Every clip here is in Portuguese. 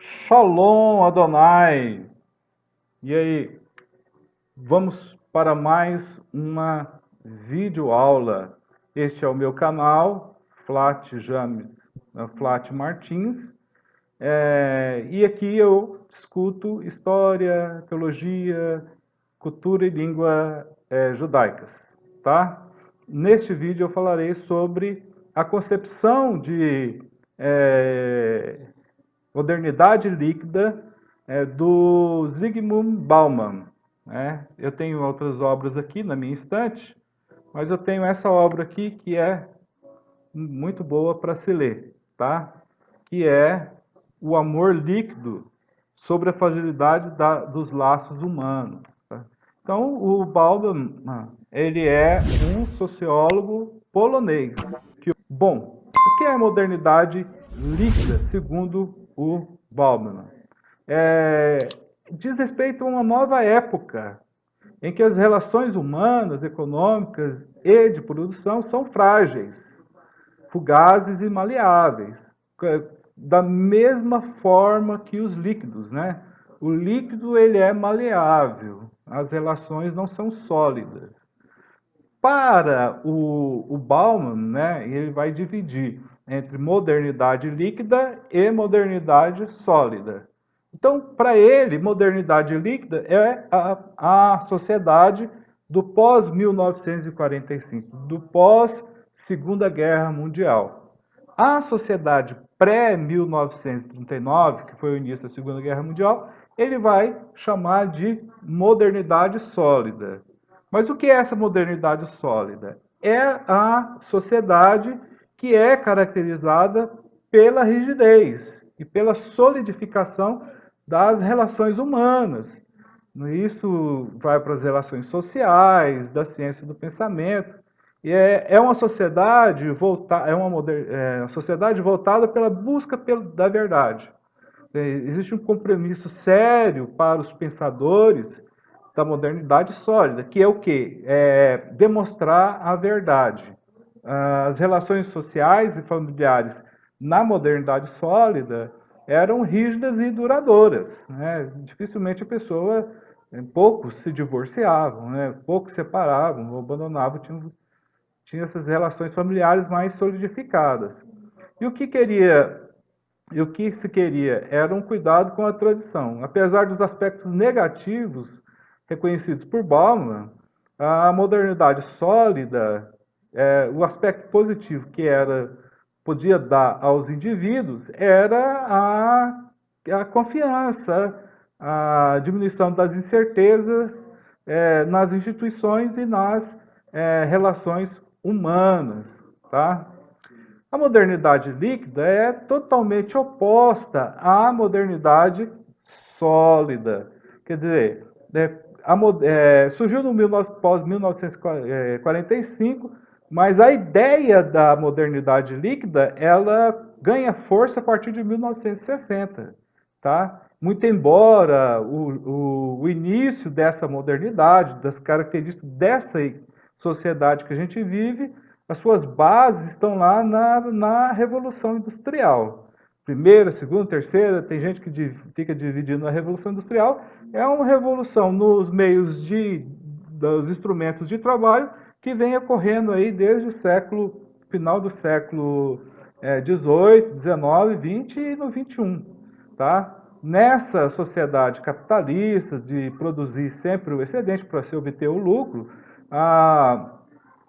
Shalom Adonai! E aí, vamos para mais uma videoaula. Este é o meu canal, Flat Martins, e aqui eu discuto história, teologia, cultura e língua judaicas, tá? Neste vídeo eu falarei sobre a concepção de modernidade líquida do Zygmunt Bauman. Né? Eu tenho outras obras aqui na minha estante, mas eu tenho essa obra aqui que é muito boa para se ler, tá? Que é O Amor Líquido sobre a Fragilidade dos Laços Humanos. Tá? Então, o Bauman, ele é um sociólogo polonês. Bom, o que é a modernidade líquida, segundo o Bauman? Diz respeito a uma nova época em que as relações humanas, econômicas e de produção são frágeis, fugazes e maleáveis, da mesma forma que os líquidos, né? O líquido ele é maleável, as relações não são sólidas. Para o Bauman, né, ele vai dividir entre modernidade líquida e modernidade sólida. Então, para ele, modernidade líquida é a sociedade do pós-1945, do pós-Segunda Guerra Mundial. A sociedade pré-1939, que foi o início da Segunda Guerra Mundial, ele vai chamar de modernidade sólida. Mas o que é essa modernidade sólida? É a sociedade que é caracterizada pela rigidez e pela solidificação das relações humanas. Isso vai para as relações sociais, da ciência do pensamento. E é uma sociedade uma sociedade voltada pela busca da verdade. Existe um compromisso sério para os pensadores da modernidade sólida, que é o quê? É demonstrar a verdade. As relações sociais e familiares na modernidade sólida eram rígidas e duradouras. Né? Dificilmente a pessoa, poucos se divorciavam, né? Poucos separavam ou abandonavam, tinha essas relações familiares mais solidificadas. E o que se queria era um cuidado com a tradição. Apesar dos aspectos negativos reconhecidos por Bauman, a modernidade sólida, o aspecto positivo que podia dar aos indivíduos era a confiança, a diminuição das incertezas nas instituições e nas relações humanas, tá? A modernidade líquida é totalmente oposta à modernidade sólida. Quer dizer, surgiu no pós-1945, mas a ideia da modernidade líquida ela ganha força a partir de 1960. Tá? Muito embora o início dessa modernidade, das características dessa sociedade que a gente vive, as suas bases estão lá na Revolução Industrial. Primeira, segunda, terceira, tem gente que fica dividindo a Revolução Industrial. É uma revolução nos meios dos instrumentos de trabalho que vem ocorrendo aí desde o final do século 18, 19, 20 e no 21. Tá? Nessa sociedade capitalista de produzir sempre o excedente para se obter o lucro,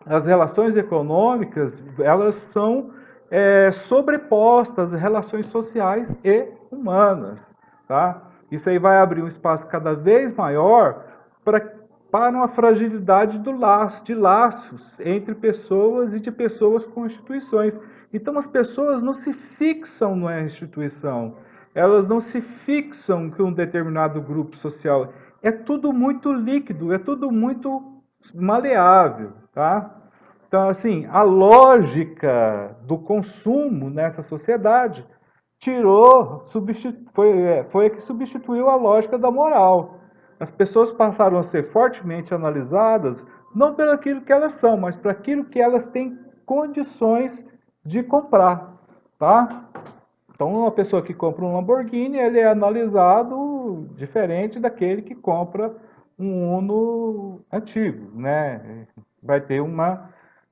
as relações econômicas elas são sobrepostas às relações sociais e humanas. Tá? Isso aí vai abrir um espaço cada vez maior para uma fragilidade de laços entre pessoas e de pessoas com instituições. Então as pessoas não se fixam na instituição, elas não se fixam com um determinado grupo social. É tudo muito líquido, é tudo muito maleável, tá? Então, assim, a lógica do consumo nessa sociedade foi a que substituiu a lógica da moral. As pessoas passaram a ser fortemente analisadas não pelo aquilo que elas são, mas para aquilo que elas têm condições de comprar, tá? Então, uma pessoa que compra um Lamborghini, ele é analisado diferente daquele que compra um Uno antigo, né? Vai ter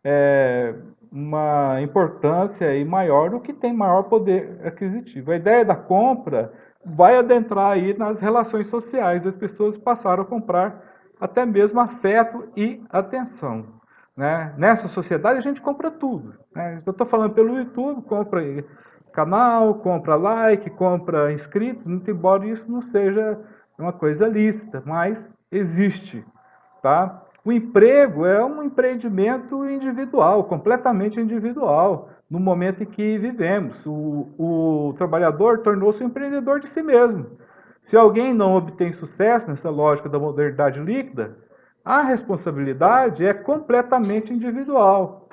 é, uma importância aí maior do que tem maior poder aquisitivo. A ideia da compra vai adentrar aí nas relações sociais. As pessoas passaram a comprar até mesmo afeto e atenção. Né? Nessa sociedade a gente compra tudo. Né? Eu estou falando pelo YouTube, compra canal, compra like, compra inscritos, muito embora isso não seja uma coisa lícita, mas existe. Tá? O emprego é um empreendimento individual, completamente individual, no momento em que vivemos. O trabalhador tornou-se um empreendedor de si mesmo. Se alguém não obtém sucesso nessa lógica da modernidade líquida, a responsabilidade é completamente individual.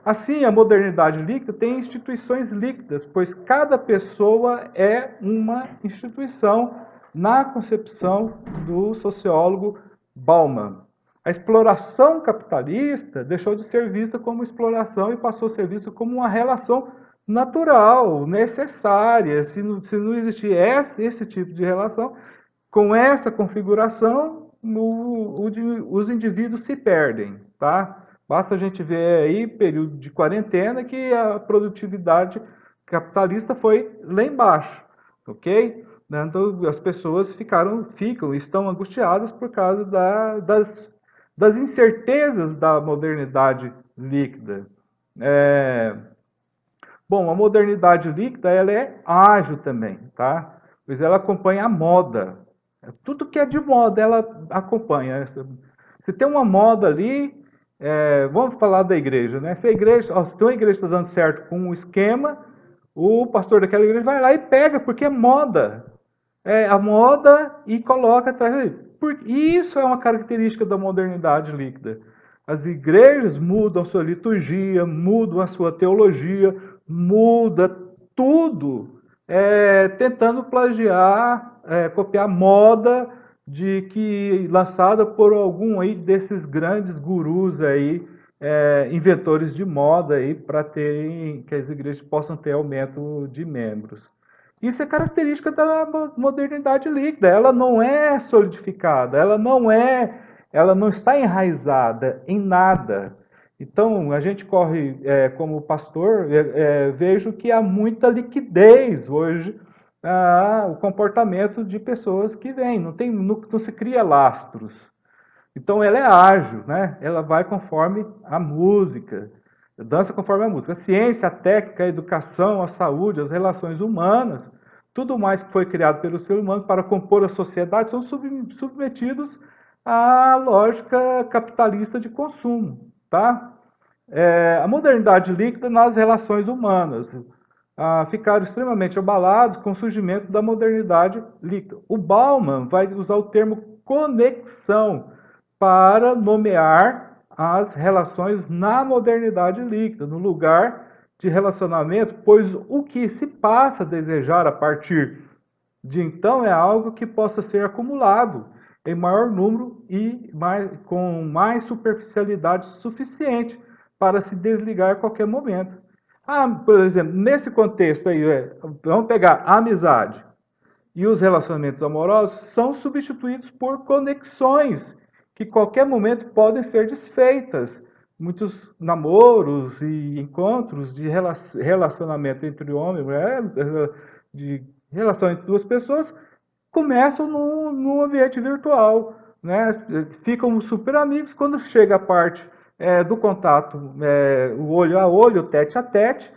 Assim, a modernidade líquida tem instituições líquidas, pois cada pessoa é uma instituição na concepção do sociólogo Bauman. A exploração capitalista deixou de ser vista como exploração e passou a ser vista como uma relação natural, necessária. Se não existir esse tipo de relação, com essa configuração, os indivíduos se perdem, tá? Basta a gente ver aí período de quarentena que a produtividade capitalista foi lá embaixo, ok? Então as pessoas estão angustiadas por causa das incertezas da modernidade líquida. É, Bom, a modernidade líquida ela é ágil também, tá? Pois ela acompanha a moda. Tudo que é de moda ela acompanha. Se tem uma moda ali, vamos falar da igreja, né? Se tem uma igreja que está dando certo com um esquema, o pastor daquela igreja vai lá e pega, porque é moda. É a moda e coloca atrás. E isso é uma característica da modernidade líquida. As igrejas mudam sua liturgia, mudam a sua teologia, muda tudo, tentando plagiar, copiar moda lançada por algum aí desses grandes gurus aí, inventores de moda aí, para que as igrejas possam ter aumento de membros. Isso é característica da modernidade líquida. Ela não é solidificada, ela não está enraizada em nada. Então, a gente corre, como pastor, vejo que há muita liquidez hoje, o comportamento de pessoas que vêm, não se cria lastros. Então, ela é ágil, né? Ela vai conforme a música, dança conforme a música. A ciência, a técnica, a educação, a saúde, as relações humanas, tudo mais que foi criado pelo ser humano para compor a sociedade são submetidos à lógica capitalista de consumo, tá? A modernidade líquida nas relações humanas. Ficaram extremamente abalados com o surgimento da modernidade líquida. O Bauman vai usar o termo conexão para nomear as relações na modernidade líquida, no lugar de relacionamento, pois o que se passa a desejar a partir de então é algo que possa ser acumulado em maior número e com mais superficialidade suficiente para se desligar a qualquer momento. Por exemplo, nesse contexto aí, vamos pegar a amizade e os relacionamentos amorosos são substituídos por conexões que qualquer momento podem ser desfeitas. Muitos namoros e encontros de relacionamento entre homem e mulher, de relação entre duas pessoas, começam no ambiente virtual, né? Ficam super amigos quando chega a parte do contato, o olho a olho, tete a tete,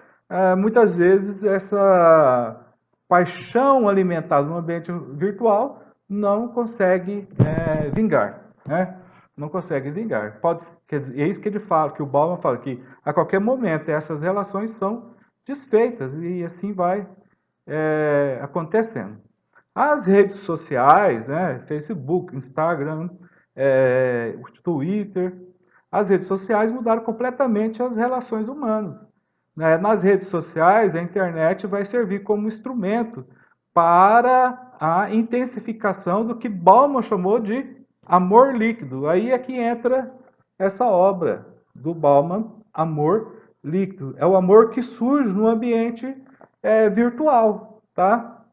muitas vezes essa paixão alimentada no ambiente virtual não consegue vingar, né? Não consegue vingar. Quer dizer, é isso que ele fala, que o Bauman fala, que a qualquer momento essas relações são desfeitas e assim vai acontecendo. As redes sociais, né, Facebook, Instagram, Twitter, as redes sociais mudaram completamente as relações humanas. Né? Nas redes sociais, a internet vai servir como instrumento para a intensificação do que Bauman chamou de amor líquido. Aí é que entra essa obra do Bauman, Amor Líquido. É o amor que surge no ambiente virtual. tá?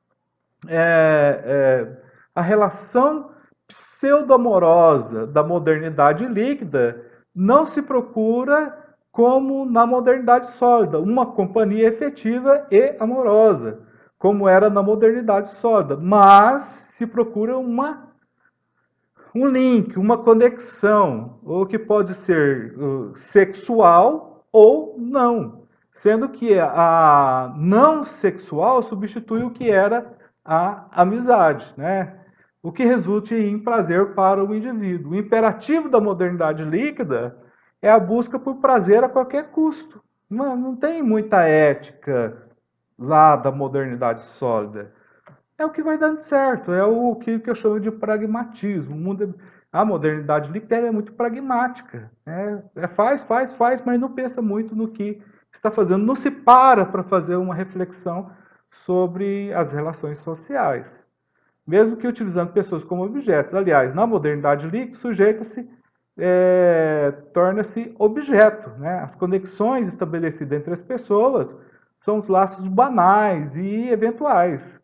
A relação pseudo-amorosa da modernidade líquida não se procura como na modernidade sólida, uma companhia efetiva e amorosa, como era na modernidade sólida, mas se procura um link, uma conexão, ou que pode ser sexual ou não, sendo que a não sexual substitui o que era a amizade, né? O que resulte em prazer para o indivíduo. O imperativo da modernidade líquida é a busca por prazer a qualquer custo. Não tem muita ética lá da modernidade sólida. É o que vai dando certo, é o que eu chamo de pragmatismo. A modernidade líquida é muito pragmática. Faz, mas não pensa muito no que está fazendo, não se para fazer uma reflexão sobre as relações sociais. Mesmo que utilizando pessoas como objetos. Aliás, na modernidade líquida, o sujeito torna-se objeto. Né? As conexões estabelecidas entre as pessoas são os laços banais e eventuais.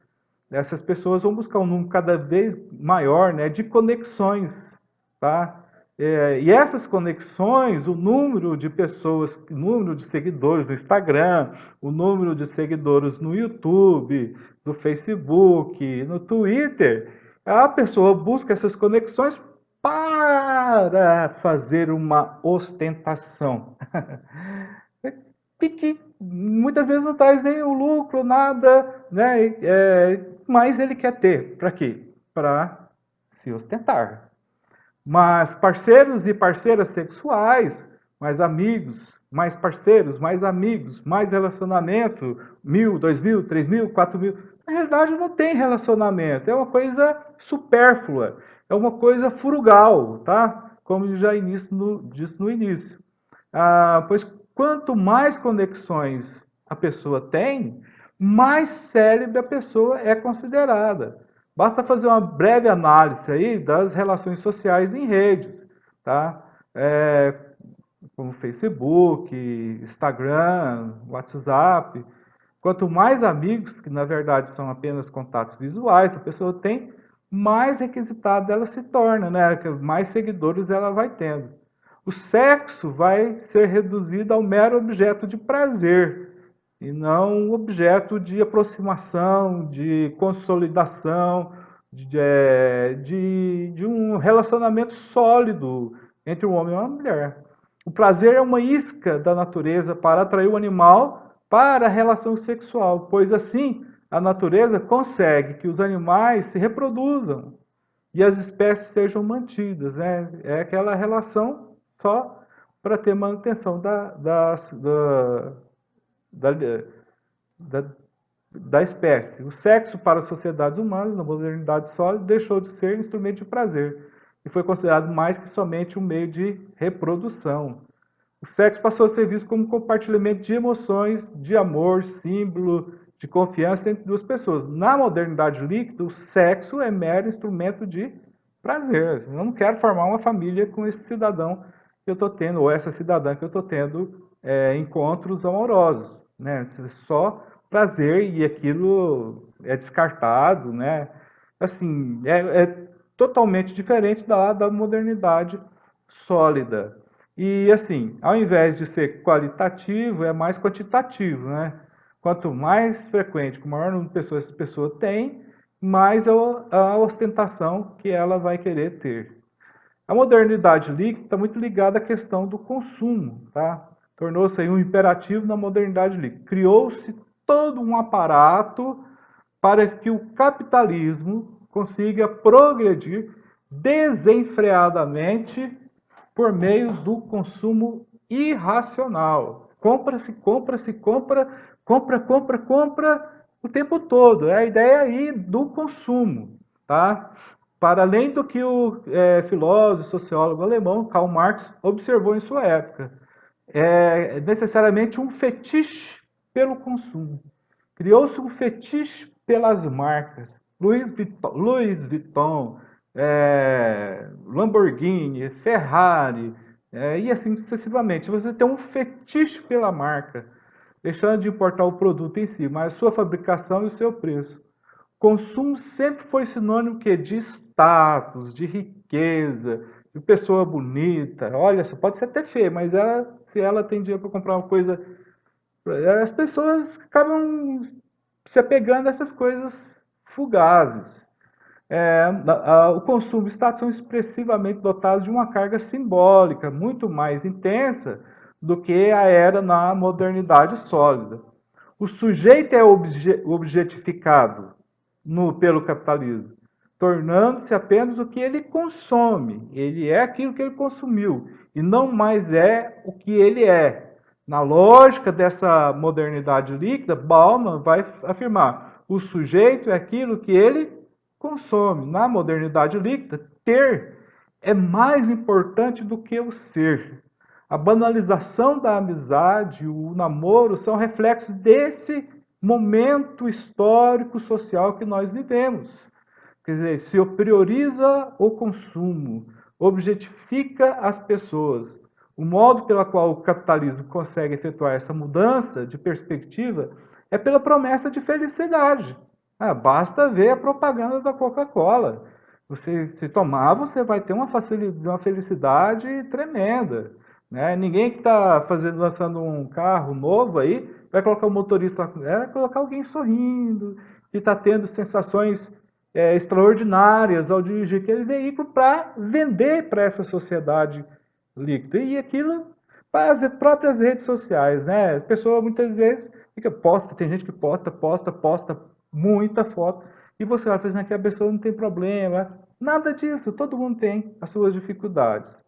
Essas pessoas vão buscar um número cada vez maior, né, de conexões, tá? E essas conexões, o número de pessoas, o número de seguidores no Instagram, o número de seguidores no YouTube, no Facebook, no Twitter, a pessoa busca essas conexões para fazer uma ostentação. Que muitas vezes não traz nem o lucro, nada, né? Mas ele quer ter. Para quê? Para se ostentar. Mas parceiros e parceiras sexuais, mais amigos, mais parceiros, mais amigos, mais relacionamento, 1.000, 2.000, 3.000, 4.000. Na realidade não tem relacionamento, é uma coisa supérflua, é uma coisa frugal, tá? Como já disse no início. Pois quanto mais conexões a pessoa tem, mais célebre a pessoa é considerada. Basta fazer uma breve análise aí das relações sociais em redes, tá? Como Facebook, Instagram, WhatsApp. Quanto mais amigos, que na verdade são apenas contatos visuais, a pessoa tem, mais requisitada ela se torna, né? Mais seguidores ela vai tendo. O sexo vai ser reduzido ao mero objeto de prazer, e não um objeto de aproximação, de consolidação, de um relacionamento sólido entre um homem e uma mulher. O prazer é uma isca da natureza para atrair o animal para a relação sexual, pois assim a natureza consegue que os animais se reproduzam e as espécies sejam mantidas. Né? É aquela relação só para ter manutenção da, da, da espécie. O sexo para as sociedades humanas, na modernidade sólida, deixou de ser instrumento de prazer e foi considerado mais que somente um meio de reprodução. O sexo passou a ser visto como compartilhamento de emoções, de amor, símbolo de confiança entre duas pessoas. Na modernidade líquida, o sexo é mero instrumento de prazer. Eu não quero formar uma família com esse cidadão que eu estou tendo, ou essa cidadã que eu estou tendo encontros amorosos. Né? Só prazer e aquilo é descartado. Né? Assim, é totalmente diferente da modernidade sólida. E assim, ao invés de ser qualitativo, é mais quantitativo, né? Quanto mais frequente, com o maior número de pessoas essa pessoa tem, mais a ostentação que ela vai querer ter. A modernidade líquida está muito ligada à questão do consumo, tá? Tornou-se aí um imperativo na modernidade líquida. Criou-se todo um aparato para que o capitalismo consiga progredir desenfreadamente por meio do consumo irracional. Compra-se, compra-se, compra o tempo todo. É a ideia aí do consumo, tá? Para além do que o filósofo, sociólogo alemão Karl Marx observou em sua época. É necessariamente um fetiche pelo consumo. Criou-se um fetiche pelas marcas. Louis Vuitton, Lamborghini, Ferrari, e assim sucessivamente. Você tem um fetiche pela marca. deixando de importar o produto em si, mas a sua fabricação e o seu preço. Consumo sempre foi sinônimo que de status, de riqueza, de pessoa bonita. Olha, você pode ser até feia, mas se ela tem dinheiro para comprar uma coisa, as pessoas acabam se apegando a essas coisas fugazes. O consumo e o status são expressivamente dotados de uma carga simbólica muito mais intensa do que a era na modernidade sólida. O sujeito é objetificado pelo capitalismo, tornando-se apenas o que ele consome. Ele é aquilo que ele consumiu e não mais é o que ele é. Na lógica dessa modernidade líquida, Bauman vai afirmar: o sujeito é aquilo que ele consome. Na modernidade líquida, ter é mais importante do que o ser. A banalização da amizade, o namoro, são reflexos desse momento histórico social que nós vivemos. Quer dizer, se prioriza o consumo, objetifica as pessoas. O modo pelo qual o capitalismo consegue efetuar essa mudança de perspectiva é pela promessa de felicidade. Basta ver a propaganda da Coca-Cola. Você, se tomar, você vai ter uma felicidade tremenda. Né? Ninguém que está lançando um carro novo aí vai colocar o motorista, vai colocar alguém sorrindo, que está tendo sensações extraordinárias ao dirigir aquele veículo para vender para essa sociedade líquida. E aquilo para as próprias redes sociais, né? A pessoa muitas vezes posta, tem gente que posta muita foto, e você vai fazendo que a pessoa não tem problema. Nada disso, todo mundo tem as suas dificuldades.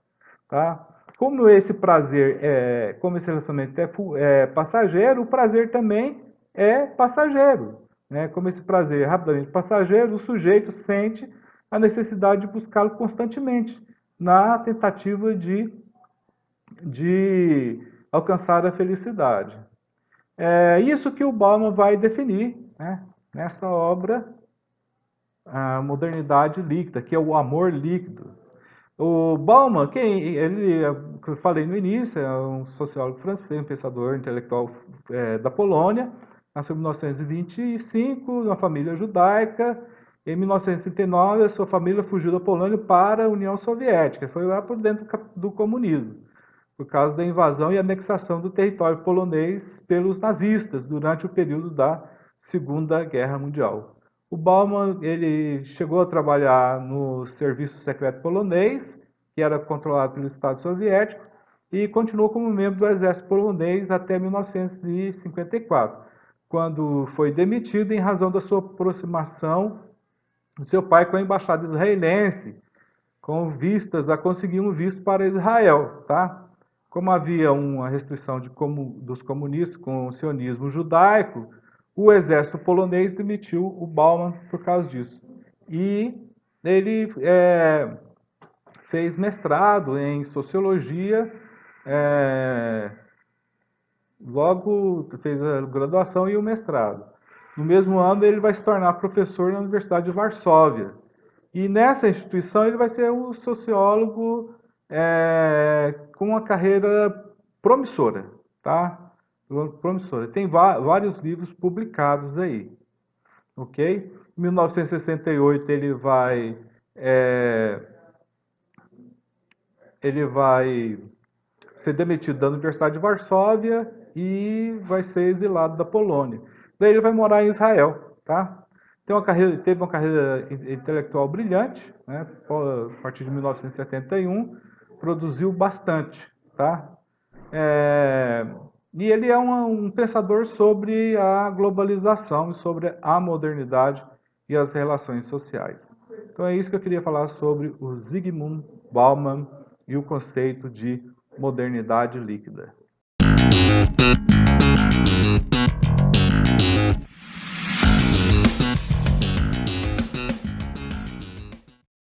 Tá? Como esse prazer, como esse relacionamento é passageiro, o prazer também é passageiro. Né? Como esse prazer é rapidamente passageiro, o sujeito sente a necessidade de buscá-lo constantemente, na tentativa de alcançar a felicidade. É isso que o Bauman vai definir, né, nessa obra, a modernidade líquida, que é o amor líquido. O Bauman, que eu falei no início, é um sociólogo francês, um pensador intelectual da Polônia, nasceu em 1925, numa família judaica. Em 1939, a sua família fugiu da Polônia para a União Soviética, foi lá por dentro do comunismo, por causa da invasão e anexação do território polonês pelos nazistas durante o período da Segunda Guerra Mundial. O Bauman ele chegou a trabalhar no serviço secreto polonês, que era controlado pelo Estado Soviético, e continuou como membro do exército polonês até 1954, quando foi demitido em razão da sua aproximação do seu pai com a embaixada israelense, com vistas a conseguir um visto para Israel. Tá? Como havia uma restrição dos comunistas com o sionismo judaico, o exército polonês demitiu o Bauman por causa disso. E ele fez mestrado em sociologia, logo fez a graduação e o mestrado. No mesmo ano, ele vai se tornar professor na Universidade de Varsóvia. E nessa instituição, ele vai ser um sociólogo com uma carreira promissora, tá? Promissora. Tem vários livros publicados aí, ok? Em 1968 ele vai ser demitido da Universidade de Varsóvia e vai ser exilado da Polônia. Daí ele vai morar em Israel, tá? Teve uma carreira intelectual brilhante, né? A partir de 1971, produziu bastante, tá? E ele é um pensador sobre a globalização, sobre a modernidade e as relações sociais. Então é isso que eu queria falar sobre o Zygmunt Bauman e o conceito de modernidade líquida.